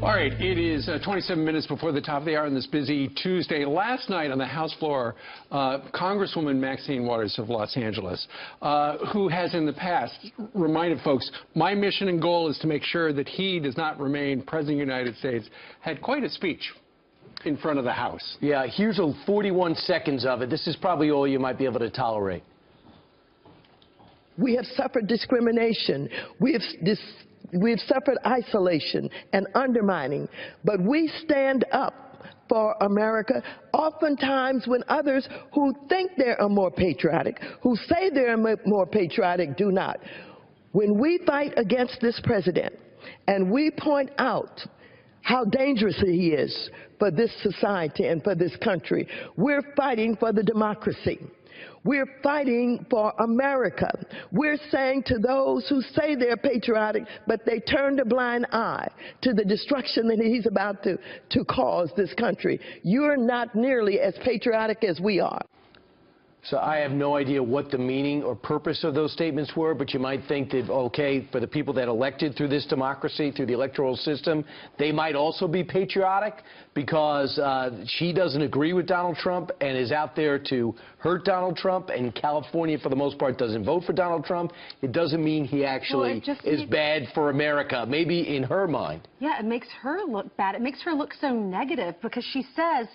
All right, it is 27 minutes before the top of the hour on this busy Tuesday. Last night on the House floor, Congresswoman Maxine Waters of Los Angeles, who has in the past reminded folks, my mission and goal is to make sure that he does not remain President of the United States, had quite a speech in front of the House. Yeah, here's 41 seconds of it. This is probably all you might be able to tolerate. We have suffered discrimination. We have suffered isolation and undermining, but we stand up for America, oftentimes when others who think they are more patriotic, who say they're more patriotic, do not. When we fight against this president and we point out how dangerous he is for this society and for this country, we're fighting for the democracy. We're fighting for America. We're saying to those who say they're patriotic, but they turned a blind eye to the destruction that he's about to cause this country, you're not nearly as patriotic as we are. So I have no idea what the meaning or purpose of those statements were, but you might think that, okay, for the people that elected through this democracy, through the electoral system, they might also be patriotic because she doesn't agree with Donald Trump and is out there to hurt Donald Trump, and California, for the most part, doesn't vote for Donald Trump. It doesn't mean he actually is bad for America, maybe in her mind. Yeah, it makes her look bad. It makes her look so negative because she says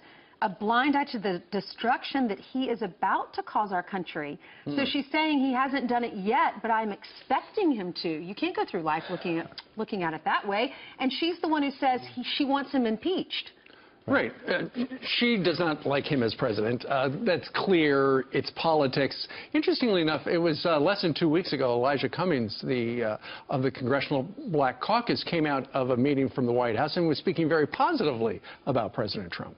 a blind eye to the destruction that he is about to cause our country. So she's saying he hasn't done it yet, but I'm expecting him to. You can't go through life looking at it that way. And she's the one who says she wants him impeached. Right. She does not like him as president. That's clear. It's politics. Interestingly enough, it was less than 2 weeks ago, Elijah Cummings, of the Congressional Black Caucus, came out of a meeting from the White House and was speaking very positively about President Trump.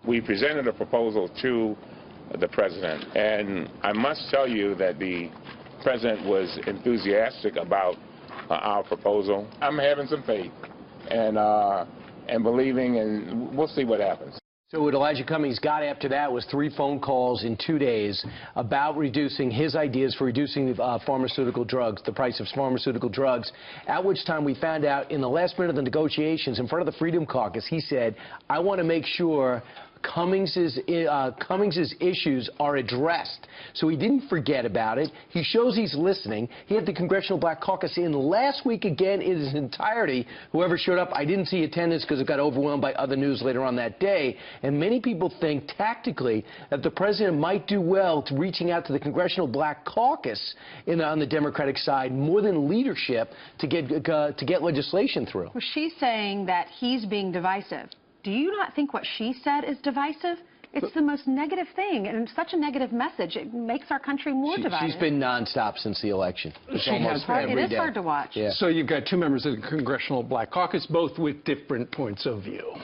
We presented a proposal to the president, and I must tell you that the president was enthusiastic about our proposal. I'm having some faith and believing, and we'll see what happens. So what Elijah Cummings got after that was 3 phone calls in 2 days about reducing his ideas for reducing pharmaceutical drugs, the price of pharmaceutical drugs, at which time we found out in the last minute of the negotiations in front of the Freedom Caucus, he said, I want to make sure Cummings's issues are addressed. So he didn't forget about it. He shows he's listening. He had the Congressional Black Caucus in last week again in its entirety. Whoever showed up, I didn't see attendance because it got overwhelmed by other news later on that day. And many people think tactically that the president might do well to reaching out to the Congressional Black Caucus on the Democratic side more than leadership to get legislation through. Well, she's saying that he's being divisive. Do you not think what she said is divisive? It's the most negative thing, and such a negative message. It makes our country more divided. She's been nonstop since the election. It is hard to watch. Yeah. So you've got 2 members of the Congressional Black Caucus, both with different points of view.